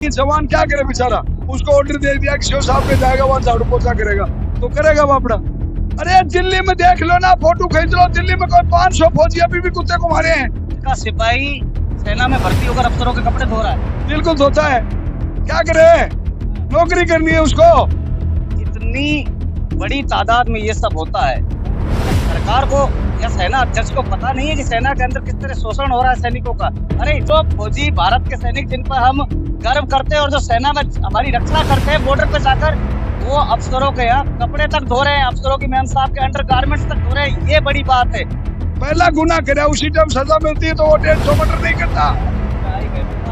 ये जवान क्या करे बेचारा, उसको ऑर्डर दे दिया कि शिव साहब पे जाएगा, वहां झाड़ू पोछा करेगा तो करेगा बापड़ा। अरे दिल्ली में देख लो ना, फोटो खींच लो, दिल्ली में कोई 500 फौजी अभी भी कुत्ते को मारे हैं। का सिपाही सेना में भर्ती होकर अफसरों के कपड़े धो रहा है। बिल्कुल धोता है, क्या करे, नौकरी करनी है उसको। इतनी बड़ी तादाद में ये सब होता है, सरकार को या सेना अध्यक्ष को पता नहीं है कि सेना के अंदर किस तरह शोषण हो रहा है सैनिकों का। अरे जो फौजी भारत के सैनिक जिन पर हम गर्व करते हैं और जो सेना में हमारी रक्षा करते हैं बॉर्डर पे जाकर, वो अफसरों के यहाँ कपड़े तक धो रहे हैं, अफसरों की मैम साहब के अंडर गारमेंट्स तक धो रहे हैं। ये बड़ी बात है। पहला गुना करे उसी टाइम सजा मिलती है तो वो 150 मीटर नहीं करता।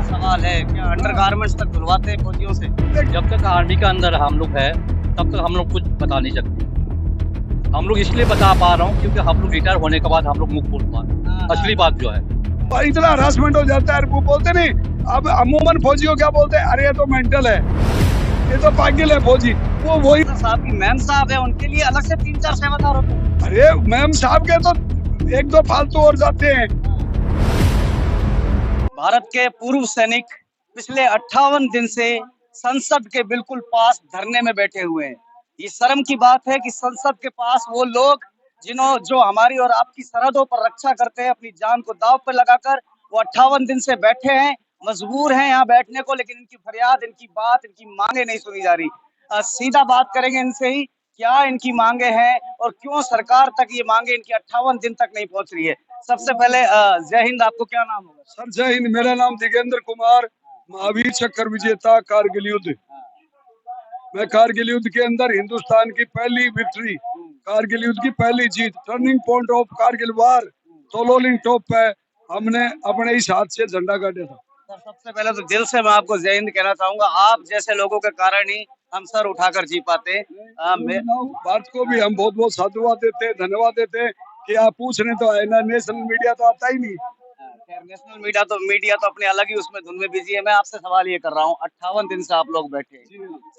सवाल है क्या अंडर गारमेंट्स तक धुलवाते हैं फौजियों से? जब तक आर्मी के अंदर हम लोग है तब तक हम लोग कुछ बता नहीं सकते। हम लोग इसलिए बता पा रहा हूँ क्योंकि हम लोग रिटायर होने के बाद हम लोग मुख बोल पा रहे हैं असली बात जो है। इतना हरासमेंट हो जाता है, वो बोलते नहीं, अब अमूमन फौजियों क्या बोलते हैं, अरे ये तो मेंटल है, ये तो पागल है फौजी। वो वही साहब की मैम साहब है, उनके लिए अलग से 3-4 सेवादार होते हैं। अरे मैम साहब के तो 1-2 फालतू और जाते हैं। भारत के पूर्व सैनिक पिछले 58 दिन से संसद के बिल्कुल पास धरने में बैठे हुए हैं। ये शर्म की बात है कि संसद के पास वो लोग जो हमारी और आपकी सरहदों पर रक्षा करते हैं, अपनी जान को दांव पर लगाकर, वो 58 दिन से बैठे हैं, मजबूर हैं यहाँ बैठने को, लेकिन इनकी फरियाद, इनकी बात, इनकी मांगे नहीं सुनी जा रही। सीधा बात करेंगे इनसे ही, क्या इनकी मांगे हैं और क्यों सरकार तक ये मांगे इनकी 58 दिन तक नहीं पहुंच रही है। सबसे पहले जय हिंद। आपको क्या नाम होगा? सर जय हिंद, मेरा नाम दिगेंद्र कुमार, महावीर चक्र विजेता, कारगिल युद्ध। मैं कारगिल युद्ध के अंदर हिंदुस्तान की पहली विक्ट्री, कारगिल युद्ध की पहली जीत, turning point of Kargil war, Tololing top पे हमने अपने इस हाथ से झंडा गाड़ा था। सर सबसे पहले तो दिल से मैं आपको जय हिंद कहना चाहूंगा। आप जैसे लोगों के कारण ही हम सर उठाकर जी पाते हैं। भारत को भी हम बहुत बहुत साधुवाद देते हैं, धन्यवाद देते हैं कि आप पूछने तो आए ना, नेशनल मीडिया तो आता ही नहीं। नेशनल मीडिया तो अपने अलग ही उसमें धुन में बिजी है। मैं आपसे सवाल ये कर रहा हूँ, 58 दिन से आप लोग बैठे हैं,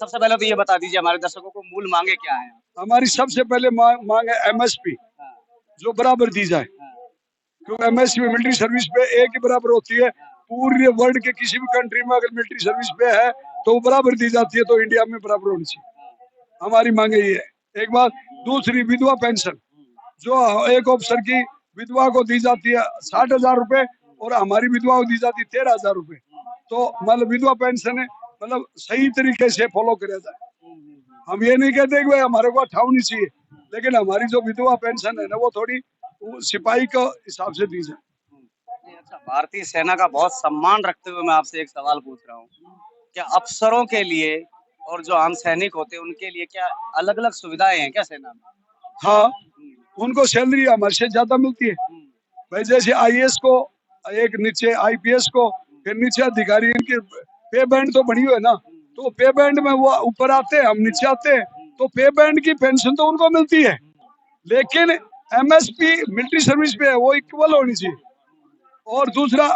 सबसे पहले तो ये बता दीजिए हमारे दर्शकों को, मूल मांगे क्या है? हमारी सबसे पहले मांग है MSP जो बराबर दी जाए, क्योंकि MSP मिलिट्री सर्विस पे एक ही बराबर होती है। पूरे वर्ल्ड के किसी भी कंट्री में अगर मिलिट्री सर्विस पे है तो वो बराबर दी जाती है, तो इंडिया में बराबर होनी चाहिए। हमारी मांगे ये है। एक बात, दूसरी विधवा पेंशन जो एक ऑफिसर की विधवा को दी जाती है 60,000 रुपए और हमारी विधवा को दी जाती है 13,000 रुपए। तो मतलब विधवा पेंशन है, मतलब सही तरीके से फॉलो किया जाए। हम ये नहीं कहते कि भाई हमारे को 58 चाहिए, लेकिन हमारी जो विधवा पेंशन है ना वो थोड़ी सिपाही के हिसाब से दी जाए। अच्छा, भारतीय सेना का बहुत सम्मान रखते हुए मैं आपसे एक सवाल पूछ रहा हूँ, क्या अफसरों के लिए और जो आम सैनिक होते हैं उनके लिए क्या अलग अलग सुविधाएं हैं क्या सेना में? हाँ, उनको सैलरी हमारे से ज्यादा मिलती है भाई। जैसे IAS को एक नीचे, IPS को फिर नीचे अधिकारी, इनकी पे बैंड तो बनी हुई है ना, तो पे बैंड में वो ऊपर आते हैं, हम नीचे आते हैं, तो पे बैंड की पेंशन तो उनको मिलती है, लेकिन MSP मिलिट्री सर्विस पे है वो इक्वल होनी चाहिए। और दूसरा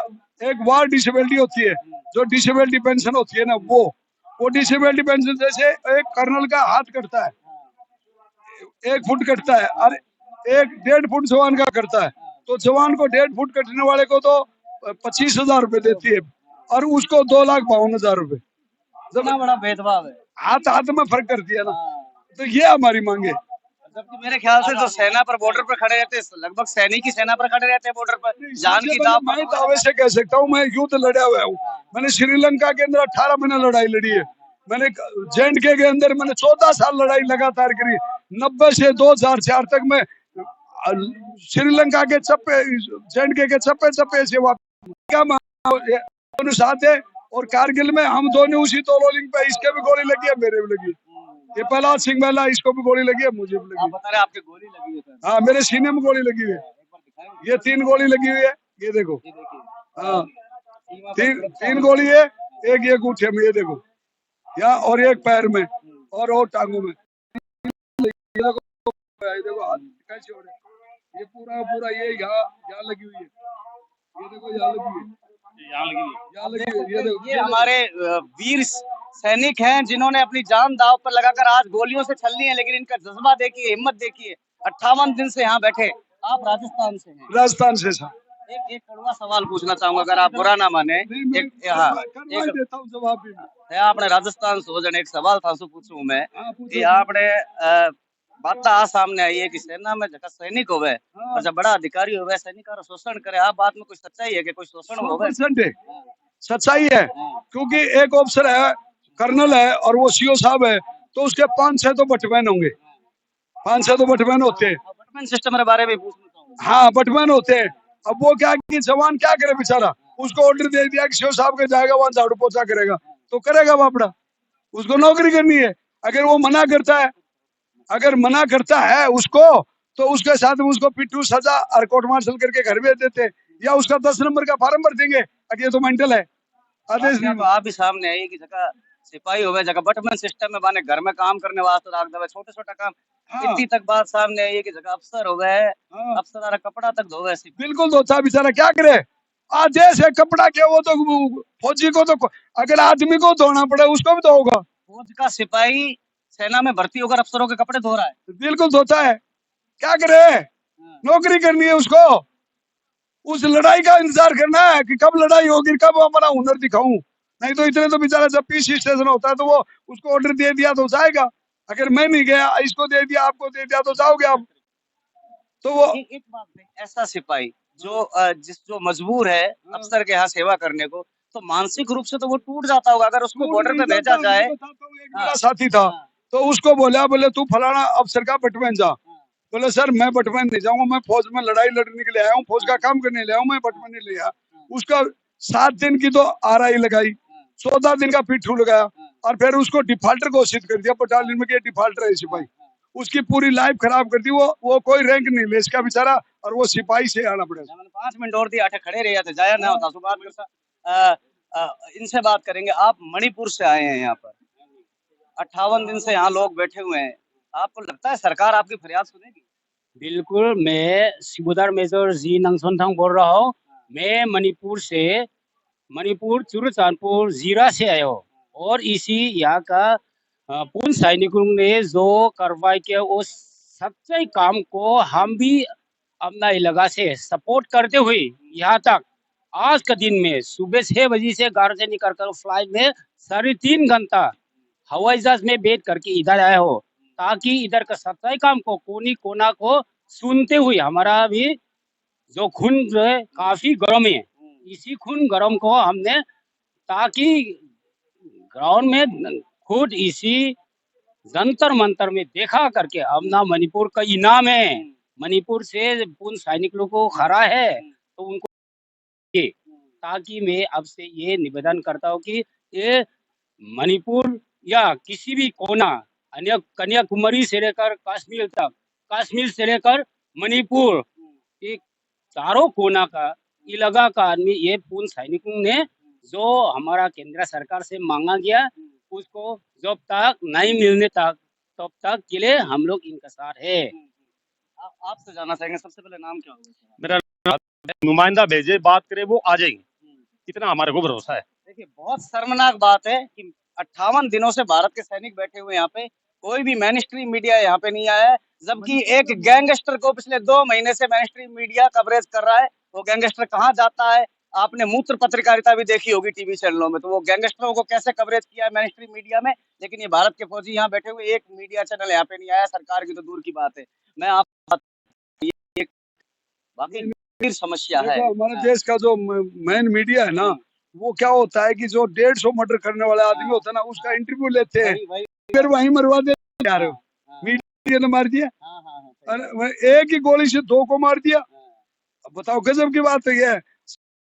एक वार डिसेबिलिटी होती है, जो डिसेबिलिटी पेंशन होती है ना, वो डिसेबिलिटी पेंशन जैसे एक कर्नल का हाथ कटता है, 1 फुट कटता है और 1.5 फुट जवान का करता है, तो जवान को 1.5 फुट कटने वाले को तो 25,000 रुपए देती है और उसको 2,52,000 रुपए। इतना बड़ा भेदभाव है, हाथ हाथ में फर्क कर दिया ना, तो ये हमारी मांगे। जबकि मेरे ख्याल से जो सेना पर बॉर्डर पर खड़े रहते हैं, लगभग सैनिक ही सेना पर खड़े रहते हैं बॉर्डर पर, जान की दाव। मैं तो वैसे कह सकता हूँ, मैं युद्ध लड़ा हुआ हूँ। मैंने श्रीलंका के अंदर 18 महीने लड़ाई लड़ी है, मैंने JNK के अंदर मैंने 14 साल लड़ाई लगातार करी। 90 से 2004 तक मैं श्रीलंका के चप्पे, JNK के चप्पे चप्पे से वापस साथ है। और कारगिल में हम दोनों उसी तोलोलिंग पे, इसके भी गोली लगी है, मेरे भी लगी, ये प्रहलाद सिंह महिला, इसको भी गोली लगी है, मुझे भी लगी। बता रहे आपके गोली लगी है? हाँ, मेरे सीने में गोली लगी हुई है, ये 3 गोली लगी हुई है, ये देखो। हाँ, 3 गोली है, एक ये गुठे में, ये देखो यहाँ, और एक पैर में और टांगों में। देखो हाथ कैसे हो रहे, ये पूरा ये यहाँ लगी हुई है, ये देखो यहाँ लगी है, यहाँ लगी है, ये देखो। ये हमारे वीर सैनिक हैं जिन्होंने अपनी जान दांव पर लगाकर आज गोलियों से छलनी है, लेकिन इनका जज्बा देखिए, हिम्मत देखिए। 58 दिन से यहाँ बैठे। आप राजस्थान से हैं? राजस्थान से सर। एक कड़वा सवाल पूछना चाहूंगा, अगर आप बुरा ना माने। नहीं, एक हाँ करवा ही एक देता हूँ जवाब भी मैं। है आपने राजस्थान से हो जन एक सवाल था सो पूछूं मैं हाँ, पूछो कि जी। आपने बात आ सामने आई है कि सेना में जगह सैनिक होवे हाँ, और जब बड़ा अधिकारी होवे सैनिक का शोषण करे, आप बात में कोई सच्चाई है कि कोई शोषण होवे? 100% है, सच्चाई है। क्योंकि एक ऑफिसर है, कर्नल है और वो सीओ साहब है, तो उसके 5-6 तो बटमैन होंगे, 5-6 तो बटमैन होते हैं। अपॉइंटमेंट सिस्टम के बारे में पूछना चाहूंगा। हाँ, बटमैन होते हैं। अब वो क्या कि जवान क्या करे बेचारा, उसको ऑर्डर दे दिया कि सीओ साहब के जाएगा वहां झाड़ू पोछा करेगा, तो करेगा बापड़ा, उसको नौकरी करनी है। अगर वो मना करता है, अगर मना करता है उसको, तो उसके साथ में उसको पिट्ठू सजा और कोर्ट मार्शल करके घर भेज देते, या उसका 10 नंबर का फार्म भर देंगे, अगर ये तो मेंटल है, आदेश बात नहीं। तो आप ही सामने आई कि जगह सिपाही होवे जगह बटमैन सिस्टम में बाने घर में काम करने वास्ते रख देवे छोटे छोटा काम। हाँ, इतनी तक बात सामने आई है कि जगह अफसर होवे हाँ, अफसर कपड़ा तक धोवे सिपाही। बिल्कुल धोता बेचारा, क्या करे, आदेश है कपड़ा के, वो तो फौजी को तो, अगर आदमी को धोना पड़े उसको भी तो होगा। फौज का सिपाही सेना में भर्ती होकर अफसरों के कपड़े धो रहा है। बिल्कुल धोता है, क्या करे, नौकरी करनी है उसको, उस लड़ाई का इंतजार करना है कि कब लड़ाई होगी, कब हमारा हुनर दिखाऊं। नहीं तो इतने तो बेचारा जब पीसी स्टेशन होता है तो वो उसको ऑर्डर दे दिया तो जाएगा, अगर मैं नहीं गया, इसको दे दिया, आपको दे दिया, तो जाओगे आप, तो वो एक बात है, ऐसा सिपाही जो जो मजबूर है अफसर के यहाँ सेवा करने को, तो मानसिक रूप से तो वो टूट जाता होगा अगर उसको टूट बॉर्डर नहीं पे भेजा जाता। जाए। मैं बताता हूँ, एक मेरा साथी था, तो उसको बोला, बोले तू फलाना अफसर का बटमैन जा। बोले सर मैं बटमैन नहीं जाऊंगा, मैं फौज में लड़ाई लड़ने के लिए आया हूँ, फौज का काम करने ले आया हूँ, मैं बटमैन नहीं ले आया। उसका 7 दिन की तो आरआई लगाई, 14 दिन का पिट्ठू लगाया, और फिर उसको डिफाल्टर घोषित कर दिया बटालियन में कि डिफाल्टर है सिपाही। उसकी पूरी लाइफ खराब कर दी, वो कोई रैंक नहीं ले इसका बेचारा, और वो सिपाही से आना पड़ेगा। मैंने 5 मिनट और दिया, आठे खड़े रह जाते जाया ना होता, बात करता। इनसे बात करेंगे। आप मणिपुर से आए हैं यहाँ पर, 58 दिन से यहाँ लोग बैठे हुए हैं, आपको लगता है सरकार आपकी फरियाद सुनेगी? बिल्कुल, मैं सूबेदार मेजर जी नंगसोनथांग बोल रहा हूँ। मैं मणिपुर चुरचांदपुर जीरा से आया हूँ, और इसी यहाँ का पूर्ण सैनिकों ने जो कार्रवाई किया उस सच्चे काम को हम भी अपना इलाका से सपोर्ट करते हुए यहाँ तक आज का दिन में सुबह 6 बजे से घर से निकलकर फ्लाइट में 3.5 घंटा हवाई जहाज में बैठ करके इधर आया हो, ताकि इधर का सच्चाई काम को कोनी कोना को सुनते हुए हमारा भी जो खून जो है काफी गर्म है, इसी खून गर्म को हमने ताकि ग्राउंड में खुद इसी जंतर मंतर में देखा करके अपना मणिपुर का इनाम है, मणिपुर से पूर्ण सैनिक लोग को खड़ा है तो उनको ये, ताकि मैं अब से ये निवेदन करता हूँ कि ये मणिपुर या किसी भी कोना, अन्य कन्याकुमारी से लेकर कश्मीर तक, कश्मीर से लेकर मणिपुर, ये चारों कोना का इलाका का आदमी ये पूर्ण सैनिकों ने जो हमारा केंद्र सरकार से मांगा गया उसको जब तक नहीं मिलने तक तब तक के लिए हम लोग इंतजार है। आपसे जानना चाहेंगे, सबसे पहले नाम क्या होगा? मेरा नुमाइंदा भेजे, बात करे वो आ जाएंगे, इतना हमारे को भरोसा है। देखिए, बहुत शर्मनाक बात है कि 58 दिनों से भारत के सैनिक बैठे हुए यहाँ पे, कोई भी मेन स्ट्रीम मीडिया यहाँ पे नहीं आया है, जबकि एक गैंगस्टर को पिछले 2 महीने से मेन स्ट्रीम मीडिया कवरेज कर रहा है। वो गैंगस्टर कहाँ जाता है, आपने मूत्र पत्रकारिता भी देखी होगी टीवी चैनलों में, तो वो गैंगस्टरों को कैसे कवरेज किया है मेन स्ट्रीम मीडिया में, लेकिन ये भारत के फौजी यहाँ बैठे हुए, एक मीडिया चैनल यहाँ पे नहीं आया, सरकार की तो दूर की बात है। मैं आप बाकी गंभीर समस्या है। देखो, हमारे देश का जो मेन मीडिया है ना, वो क्या होता है कि जो 150 मर्डर करने वाला आदमी होता है ना, उसका इंटरव्यू लेते हैं, फिर वहीं मरवा देते यार, मीडिया ने मार दिया, एक ही गोली से 2 को मार दिया। अब बताओ, गजब की बात है ये।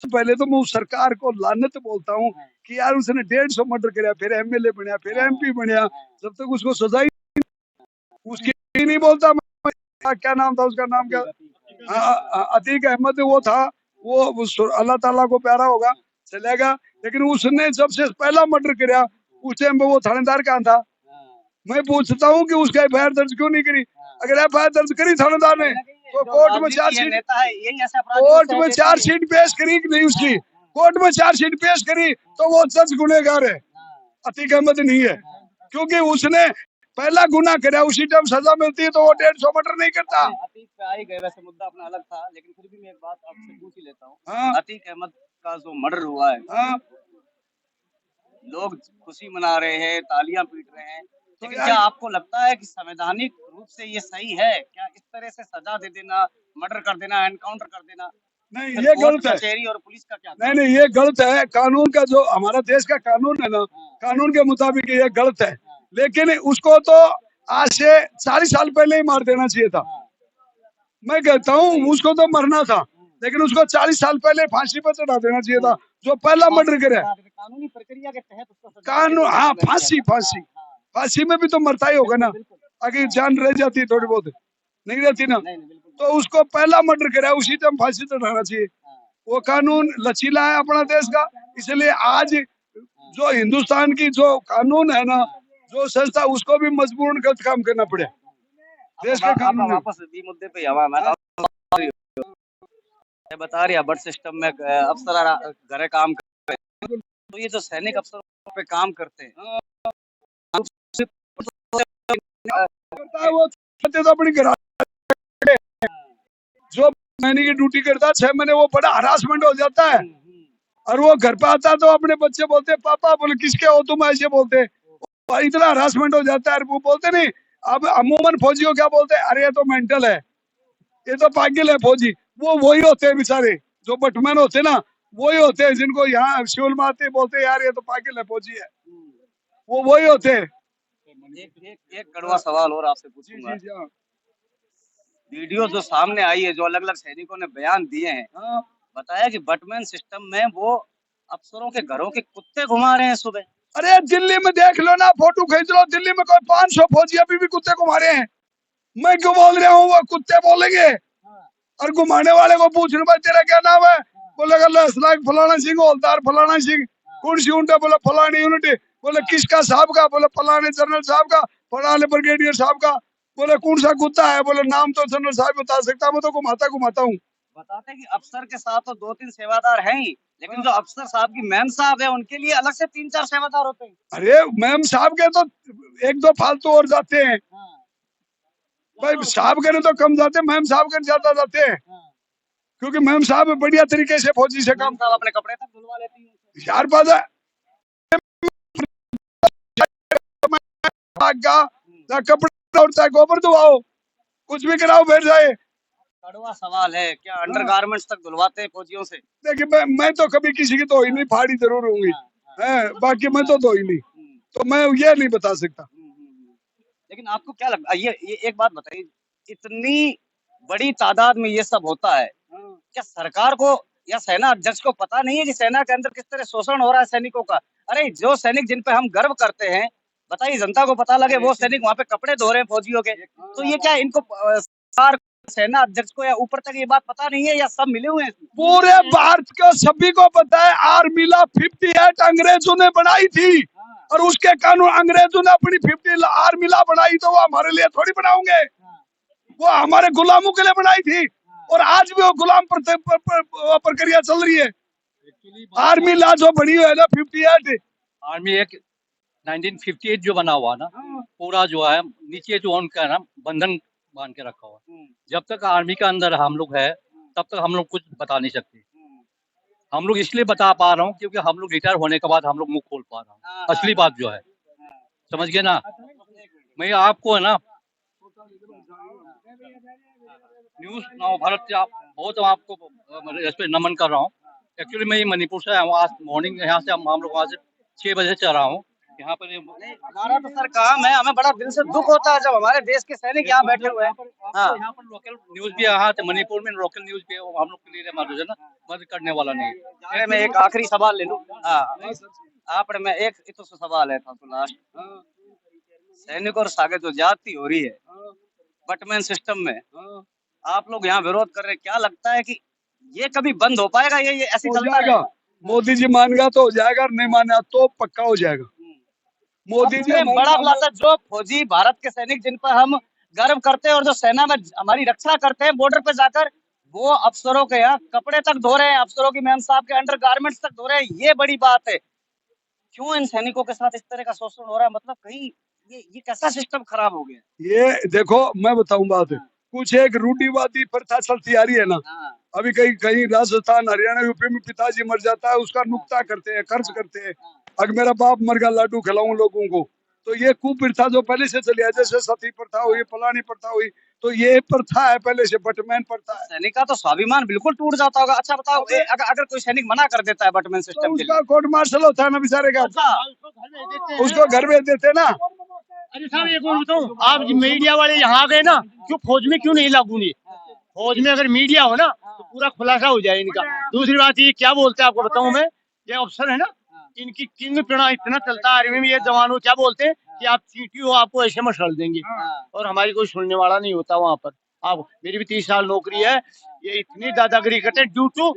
पहले तो मैं उस सरकार को लानत बोलता हूँ कि यार उसने 150 मर्डर किया, फिर एमएलए बनया, फिर एमपी बनया, जब तक उसको सजा ही उसकी नहीं बोलता मैं, क्या नाम था उसका, नाम क्या, अतीक अहमद वो था, वो अल्लाह ताला को प्यारा होगा, चलेगा, लेकिन उसने जब से पहला मर्डर किया उस टाइम पे वो थानेदार कहाँ था? मैं पूछता हूँ कि उसका एफआईआर दर्ज क्यों नहीं करी? अगर एफआईआर दर्ज करी थानेदार ने तो कोर्ट में चार्जशीट पेश करी कि नहीं, उसकी कोर्ट में चार्जशीट पेश करी तो वो सच गुनहगार है, अतीक अहमद नहीं है, क्योंकि उसने पहला गुना करे उसी टाइम सजा मिलती है तो वो 150 मर्डर नहीं करता। अतीक पे आ ही गए, वैसे मुद्दा अपना अलग था, लेकिन फिर भी मैं एक बात आपसे पूछ ही लेता हूँ। हाँ अतीक अहमद का जो मर्डर हुआ है, हाँ लोग खुशी मना रहे हैं, तालियां पीट रहे हैं, तो लेकिन यार क्या आपको लगता है कि संवैधानिक रूप से ये सही है? क्या इस तरह से सजा दे देना, मर्डर कर देना, एनकाउंटर कर देना, नहीं फिर ये कोर्ट गलत है। कचहरी और पुलिस का क्या? नहीं नहीं ये गलत है। कानून का जो हमारा देश का कानून है ना, कानून के मुताबिक ये गलत है। लेकिन उसको तो आज से 40 साल पहले ही मार देना चाहिए था। मैं कहता हूँ उसको तो मरना था, लेकिन उसको 40 साल पहले फांसी पर चढ़ा देना चाहिए था जो पहला मर्डर करे। कानूनी प्रक्रिया के तहत उसको सजा कानून देना हाँ चाहिए। फांसी फांसी में भी तो मरता ही होगा ना, अगर जान रह जाती है थोड़ी बहुत, नहीं रहती ना। नहीं नहीं बिल्कुल। तो उसको पहला मर्डर करा उसी टाइम फांसी चढ़ाना चाहिए। वो कानून लचीला है अपना देश का, इसलिए आज जो हिंदुस्तान की जो कानून है ना, जो संस्था, उसको भी मजबूरन गलत काम करना पड़े देश के कानून में। वापस भी मुद्दे पे हवा मैं बता रही है, बट सिस्टम में अफसर घरे काम करते हैं, तो ये जो सैनिक अफसरों पे काम करते हैं, करता है वो तो अपनी घर जो महीने की ड्यूटी करता है 6 महीने, वो बड़ा हरासमेंट हो जाता है। और वो घर पे आता तो अपने बच्चे बोलते पापा, बोले किसके हो तुम, ऐसे बोलते। और इतना हरासमेंट हो जाता है, वो बोलते नहीं। अब अमूमन फौजी को क्या बोलते हैं, अरे ये तो मेंटल है, ये तो पागल है फौजी। वो वही होते हैं बेचारे, जो बटमैन होते हैं ना, वही होते हैं जिनको यहाँ शिवल मारते बोलते हैं यार ये तो पागल है फौजी है, वो वही होते हैं। एक कड़वा सवाल और आपसे पूछूंगा। जी हाँ। वीडियो जो सामने आई है, जो अलग अलग सैनिकों ने बयान दिए हैं, हाँ। बताया कि बटमैन सिस्टम में वो अफसरों के घरों के कुत्ते घुमा रहे हैं सुबह। अरे दिल्ली में देख लो ना, फोटो खींच लो, दिल्ली में कोई 500 फौजी अभी भी कुत्ते को मारे हैं। मैं क्यों बोल रहा हूँ, वो कुत्ते बोलेंगे। और घुमाने वाले को पूछ रहे भाई तेरा क्या नाम है, बोलेगा लसलाक फलाना सिंह, हवलदार फलाना सिंह। कौन सी यूनिट है, बोले फलानी यूनिट। बोले किसका साहब का, बोले फलाने जनरल साहब का, फलाने ब्रिगेडियर साहब का। बोले कौन सा कुत्ता है, बोले नाम तो जनरल साहब बता सकता, मैं तो घुमाता हूँ। बताते हैं कि अफसर के साथ तो 2-3 सेवादार हैं ही, लेकिन जो अफसर साहब की मैम साहब है, उनके लिए अलग से 3-4 सेवादार होते हैं। अरे मैम साहब के तो 1-2 फालतू और जाते हैं भाई, साहब के तो कम जाते, मैम साहब के ज्यादा जाते हैं, क्योंकि मैम साहब बढ़िया तरीके से फौजी से काम। साहब अपने कपड़े तक धुलवा लेती हैं। यार बात कपड़े और चाहे गोबर धुआओ, कुछ भी कराओ बैठ जाए। कड़वा सवाल है, क्या अंडरगारमेंट्स तक धुलवाते हैं फौजियों से? देखिए मैं तो कभी किसी की धोई नहीं, फाड़ी जरूर होंगी है, बाकी मैं तो धोई नहीं, तो मैं ये नहीं बता सकता। लेकिन आपको क्या लगता है, ये एक बात बताइए, इतनी बड़ी तादाद में ये सब होता है, क्या सरकार को या सेना अध्यक्ष को पता नहीं है कि सेना के अंदर किस तरह शोषण हो रहा है सैनिकों का? अरे जो सैनिक जिन पे हम गर्व करते हैं, बताइए जनता को पता लगे वो सैनिक वहाँ पे कपड़े धो रहे हैं फौजियों के, तो ये क्या इनको सरकार, सेना अध्यक्ष को या ऊपर तक ये बात पता नहीं है, या सब मिले हुए हैं? पूरे भारत को सभी को पता है, आर्मी लॉ 58 अंग्रेजों ने बनाई थी, और उसके कानून अंग्रेजों ने अपनी 50 आर्मी लॉ बनाई, तो वो हमारे लिए थोड़ी बनाओगे, वो हमारे गुलामों के लिए बनाई थी। और आज भी वो गुलाम प्रक्रिया चल रही है। आर्मी लॉ जो बनी हुई है ना 58, आर्मी एक्ट 1958 जो बना हुआ ना, पूरा जो है नीचे जो उनका ना बंधन बांध के रखा हुआ। जब तक आर्मी के अंदर हम लोग है, तब तक हम लोग कुछ बता नहीं सकते। हम लोग इसलिए बता पा रहा हूँ क्योंकि हम लोग रिटायर होने के बाद हम लोग मुंह खोल पा रहा हूँ। असली बात जो है, समझ गए ना। मैं आपको है ना न्यूज नाउ भारत से आप बहुत आपको इस पे नमन कर रहा हूँ। एक्चुअली मैं मणिपुर से आया हूँ, आज मॉर्निंग यहाँ से हम लोग वहाँ से 6 बजे चल रहा हूँ यहाँ पर। हमारा तो सर काम है, हमें बड़ा दिल से दुख होता है जब हमारे देश के सैनिक यहाँ बैठे हुए हैं। हाँ, यहाँ पर लोकल न्यूज भी यहाँ से मणिपुर में लोकल न्यूज भी हम लोग के लिए मदद है ना, मदद करने वाला नहीं। अरे मैं एक आखिरी सवाल ले लूँ। हाँ, आप मैं एक तो सवाल है था तो लास्ट, सैनिक और सागे जो जाति हो रही है बटमैन सिस्टम में, आप लोग यहाँ विरोध कर रहे हैं, क्या लगता है कि ये कभी बंद हो पाएगा? ये ऐसे चलता रहेगा? मोदी जी मानेगा तो हो जाएगा, नहीं मानेगा तो पक्का हो जाएगा। मोदी जी बड़ा खुलासा, जो फौजी भारत के सैनिक जिन पर हम गर्व करते हैं और जो सेना में हमारी रक्षा करते हैं बॉर्डर पे जाकर, वो अफसरों के यहाँ कपड़े तक धो रहे हैं, अफसरों की मैम साहब के अंडर गारमेंट्स तक धो रहे हैं, ये बड़ी बात है। क्यों इन सैनिकों के साथ इस तरह का शोषण हो रहा है? मतलब कहीं ये कैसा सिस्टम खराब हो गया? ये देखो मैं बताऊं बात, कुछ एक रूढ़िवादी प्रथा चलती आ रही है ना। हाँ, अभी कहीं कहीं राजस्थान हरियाणा यूपी में पिताजी मर जाता है, उसका नुक्ता करते हैं, खर्च करते हैं। अगर मेरा बाप मर गया, लाडू खिलाऊं लोगों को, तो ये कुप्रथा जो पहले से चली है, जैसे सती प्रथा हुई, फलानी प्रथा हुई, तो ये प्रथा है पहले से, बटमैन प्रथा है। सैनिक का तो स्वाभिमान बिल्कुल टूट जाता होगा। अच्छा बताओ, अगर कोई सैनिक मना कर देता है बटमैन तो सिस्टम के उसका लिए? कोर्ट मार्शल होता है ना बेचारे का, अच्छा, उसको घर भेज देते ना। अरे साहब एक बात बताऊं, आप मीडिया वाले यहाँ आ गए ना, क्यों फौज में क्यों नहीं लागू नहीं? फौज में अगर मीडिया हो ना तो पूरा खुलासा हो जाए इनका। दूसरी बात ये क्या बोलते हैं आपको बताऊं मैं, ये अफसर है ना, इनकी किंग पिना इतना चलता है आर्मी में, ये जवानों क्या बोलते हैं कि आप चींटी हो, आपको ऐसे मसल देंगे, और हमारी कोई सुनने वाला नहीं होता वहां पर। आप, मेरी भी 30 साल नौकरी है, ये इतनी दादागिरी करते हैं due to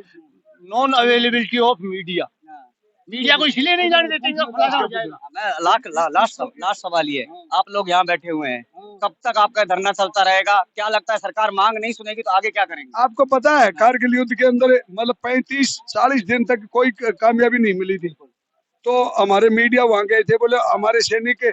non availability of media. Media को इसलिए नहीं जाने देते, इनका खुलासा हो जाएगा। मैं लास्ट सवाल ये, आप लोग यहाँ बैठे हुए हैं, कब तक आपका धरना चलता रहेगा? क्या लगता है सरकार मांग नहीं सुनेगी तो आगे क्या करेंगे? आपको पता है कारगिल युद्ध के अंदर मतलब 35-40 दिन तक कोई कामयाबी नहीं मिली थी। तो हमारे मीडिया वहां गए थे, बोले हमारे सैनिक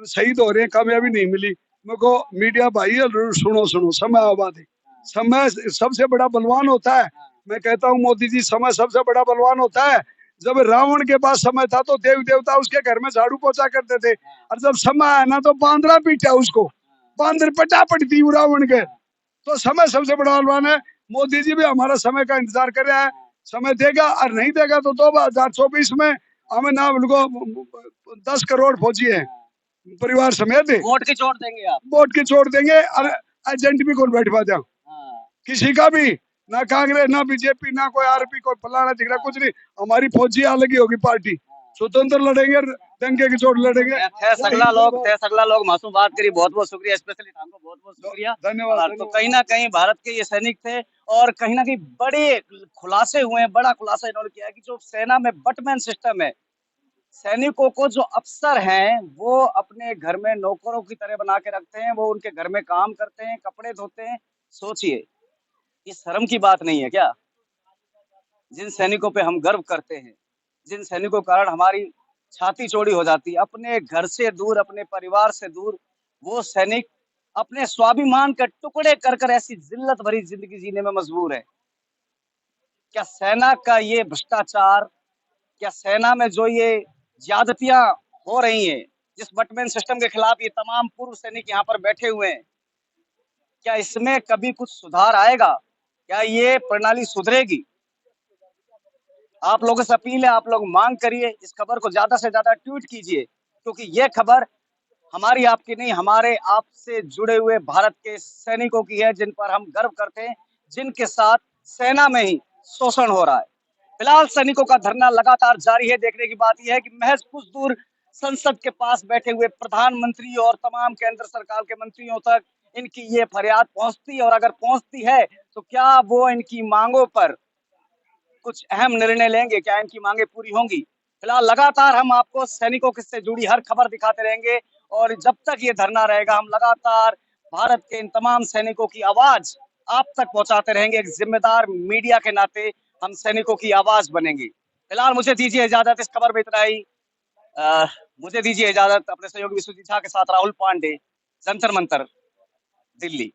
शहीद हो रहे हैं, कामयाबी नहीं मिली। मेरे को मीडिया भाई सुनो सुनो, समय आबाद है, समय सबसे बड़ा बलवान होता है। मैं कहता हूँ मोदी जी, समय सबसे बड़ा बलवान होता है। जब रावण के पास समय था तो देव देवता उसके घर में झाड़ू पोछा करते थे, और जब समय आया ना तो बांदरा पीटा उसको, बांदर पटापट दी रावण के। तो समय सबसे बड़ा बलवान है। मोदी जी भी हमारा समय का इंतजार कर रहा है, समय देगा, और नहीं देगा तो 2024 में हमें ना उनको 10 करोड़ फौजी है परिवार समेत, वोट की चोट देंगे आप? वोट की छोड़ देंगे, और एजेंट भी कौन बैठवा जाओ किसी का भी, ना कांग्रेस ना बीजेपी ना कोई आरपी कोई फलाना दिखरा कुछ नहीं। हमारी फौजी अलग ही होगी पार्टी, स्वतंत्र लड़ेंगे, डंके की चोट लड़ेंगे। थे सगला लोग मासूम बात करी। बहुत बहुत शुक्रिया, स्पेशली आपको बहुत बहुत शुक्रिया। धन्यवाद। तो कहीं ना कहीं भारत के ये सैनिक थे, और कहीं ना कहीं बड़े खुलासे हुए हैं। बड़ा खुलासा इन्होंने किया है कि जो सेना में बटमैन सिस्टम है, सैनिकों को जो अफसर हैं वो अपने घर में नौकरों की तरह बना के रखते हैं, वो उनके घर में काम करते हैं, कपड़े धोते हैं। सोचिए, ये शर्म की बात नहीं है क्या? जिन सैनिकों पे हम गर्व करते हैं, जिन सैनिकों के कारण हमारी छाती चौड़ी हो जाती है, अपने घर से दूर, अपने परिवार से दूर, वो सैनिक अपने स्वाभिमान के टुकड़े कर कर ऐसी जिल्लत भरी जिंदगी जीने में मजबूर है। क्या सेना का ये भ्रष्टाचार, क्या सेना में जो ये ज्यादतियां हो रही हैं, जिस बटमैन सिस्टम के खिलाफ ये तमाम पूर्व सैनिक यहाँ पर बैठे हुए हैं, क्या इसमें कभी कुछ सुधार आएगा? क्या ये प्रणाली सुधरेगी? आप लोगों से अपील है, आप लोग मांग करिए, इस खबर को ज्यादा से ज्यादा ट्वीट कीजिए, क्योंकि ये खबर हमारी आपकी नहीं, हमारे आपसे जुड़े हुए भारत के सैनिकों की है, जिन पर हम गर्व करते हैं, जिनके साथ सेना में ही शोषण हो रहा है। फिलहाल सैनिकों का धरना लगातार जारी है। देखने की बात यह है कि महज कुछ दूर संसद के पास बैठे हुए प्रधानमंत्री और तमाम केंद्र सरकार के मंत्रियों तक इनकी ये फरियाद पहुंचती है, और अगर पहुंचती है तो क्या वो इनकी मांगों पर कुछ अहम निर्णय लेंगे? क्या इनकी मांगे पूरी होंगी? फिलहाल लगातार हम आपको सैनिकों से जुड़ी हर खबर दिखाते रहेंगे, और जब तक ये धरना रहेगा हम लगातार भारत के इन तमाम सैनिकों की आवाज आप तक पहुंचाते रहेंगे। एक जिम्मेदार मीडिया के नाते हम सैनिकों की आवाज बनेंगे। फिलहाल मुझे दीजिए इजाजत, इस खबर में इतना ही। मुझे दीजिए इजाजत। अपने सहयोगी विश्वजीत झा के साथ राहुल पांडे, जंतर मंतर, दिल्ली।